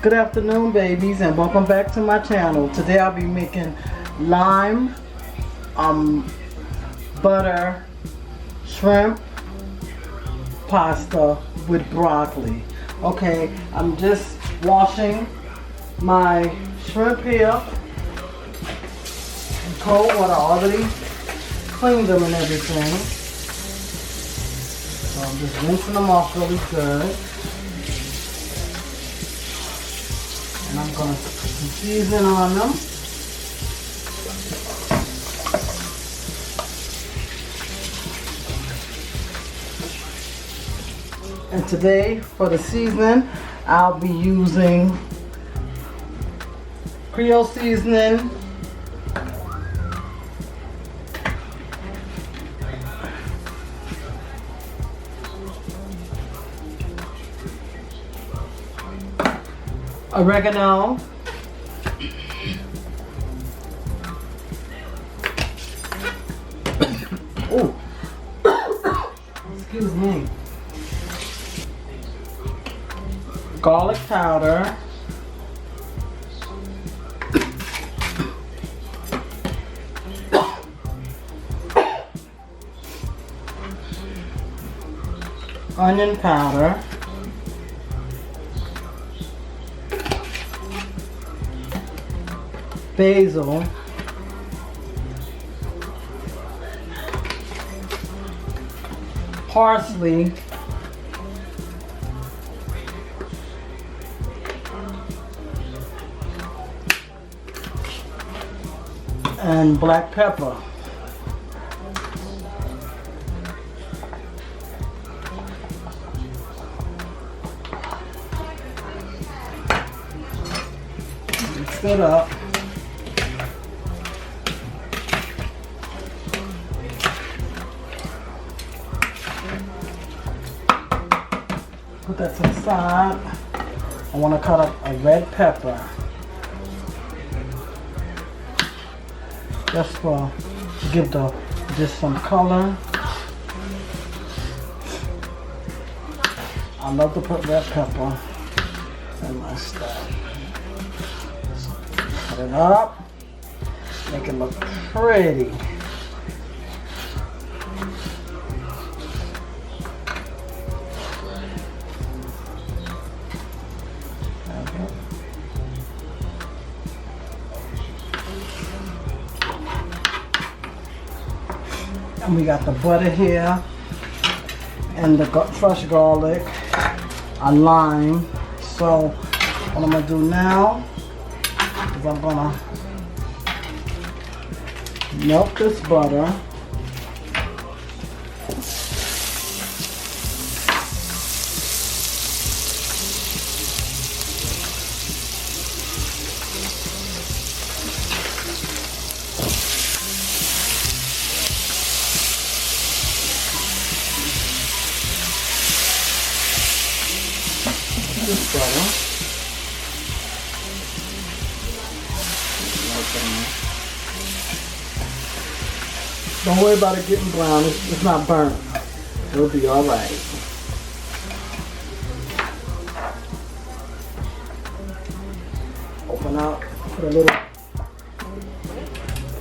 Good afternoon, babies, and welcome back to my channel. Today I'll be making lime, butter, shrimp, pasta with broccoli. Okay, I'm just washing my shrimp here in cold water. I already cleaned them and everything. So I'm just rinsing them off really good. And I'm going to put some seasoning on them. And today for the seasoning, I'll be using Creole seasoning, oregano, oh, excuse me, garlic powder, onion powder, basil, parsley, and black pepper. Mix it up. Put that to the side. I want to cut up a red pepper. Just to give just some color. I love to put red pepper in my stuff. So cut it up, make it look pretty. And we got the butter here, and the fresh garlic, a lime. So what I'm gonna do now is I'm gonna melt this butter. This butter. Don't worry about it getting brown. It's not burnt. It'll be all right. Open up. Put a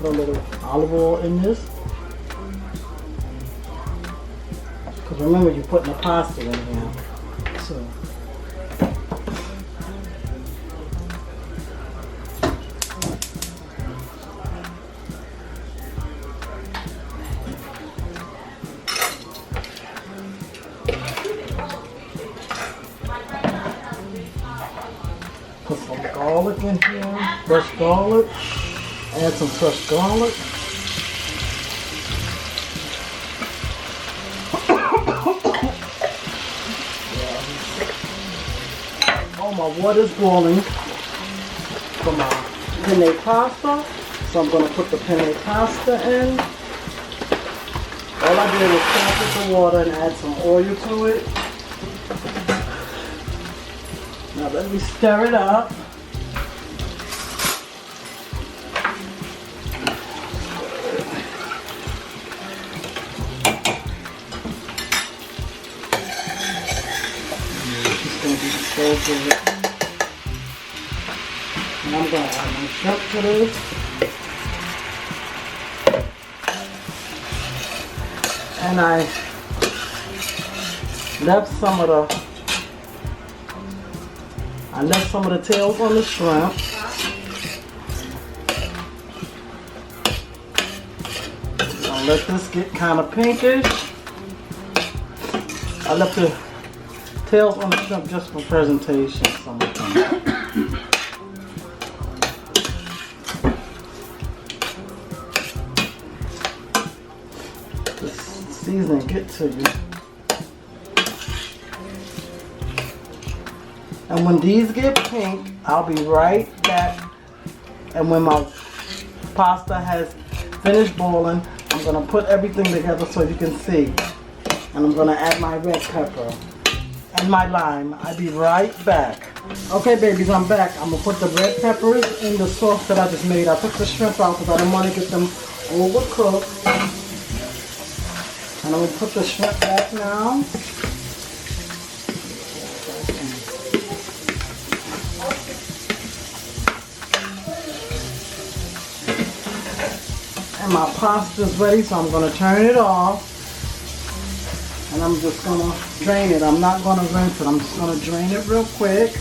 little olive oil in this. Because remember, you're putting the pasta in here. So. Put some garlic in here, fresh garlic. Add some fresh garlic. Oh, my water's boiling for my penne pasta. So I'm going to put the penne pasta in. All I did was capture the water and add some oil to it. Now let me stir it up. Just going to be so good. I'm going to add my shrimp to this. And I left some of the tails on the shrimp. I'll let this get kind of pinkish. I left the tails on the shrimp just for presentation. The seasoning get to you. And when these get pink, I'll be right back. And when my pasta has finished boiling, I'm gonna put everything together so you can see. And I'm gonna add my red pepper and my lime. I'll be right back. Okay, babies, I'm back. I'm gonna put the red peppers in the sauce that I just made. I took the shrimp out because I didn't want to get them overcooked. And I'm gonna put the shrimp back now. And my pasta's ready, so I'm gonna turn it off. And I'm just gonna drain it. I'm not gonna rinse it. I'm just gonna drain it real quick.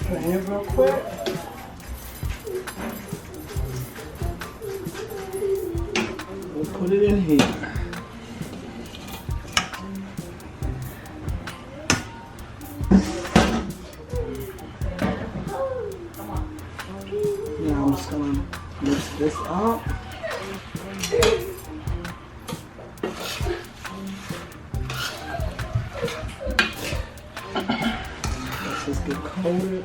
Drain it real quick. We'll put it in here. Now I'm just going to mix this up. Let's just get coated.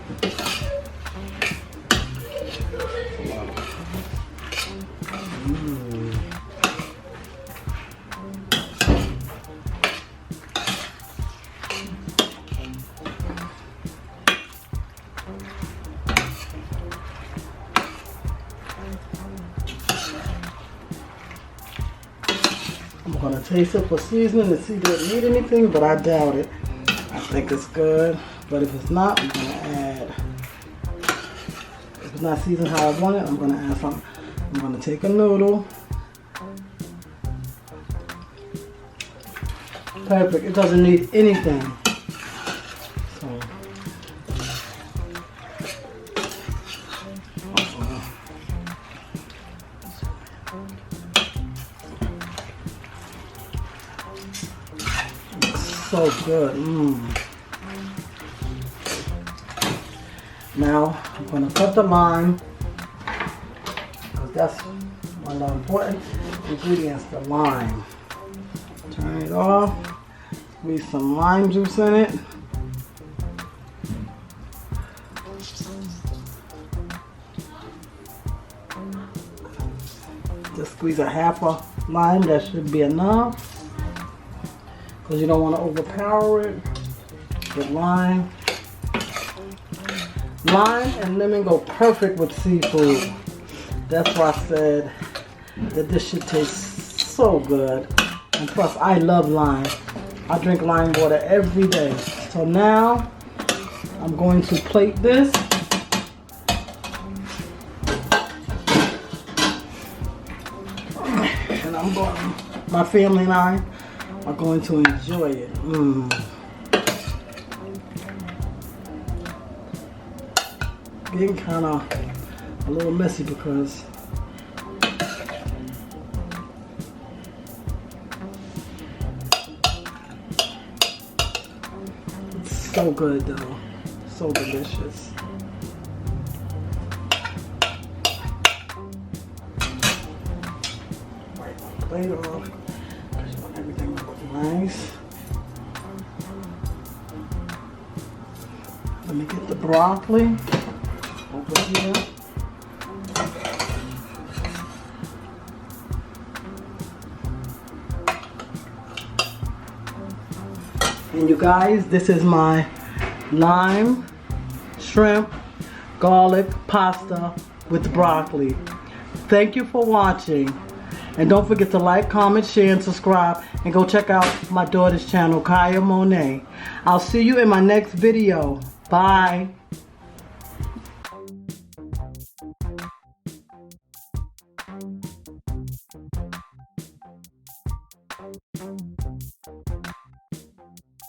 I'm gonna taste it for seasoning to see if it need anything, but I doubt it. I think it's good, but if it's not, I'm gonna add. If it's not seasoned how I want it, I'm gonna add something. I'm gonna take a noodle. Perfect. It doesn't need anything. So. So good. Now I'm going to cut the lime because that's one of the important ingredients, the lime. Turn it off. Squeeze some lime juice in it. Just squeeze a half a lime. That should be enough. Because you don't want to overpower it with lime. Lime and lemon go perfect with seafood. That's why I said that this should taste so good. And plus, I love lime. I drink lime water every day. So now, I'm going to plate this. And I'm going, my family and I are going to enjoy it. Getting kind of a little messy because it's so good though, so delicious. Wipe my plate off. Everything looks nice. Let me get the broccoli over here. And you guys, this is my lime, shrimp, garlic pasta with broccoli. Thank you for watching. And don't forget to like, comment, share, and subscribe. And go check out my daughter's channel, Kaya Monet. I'll see you in my next video. Bye.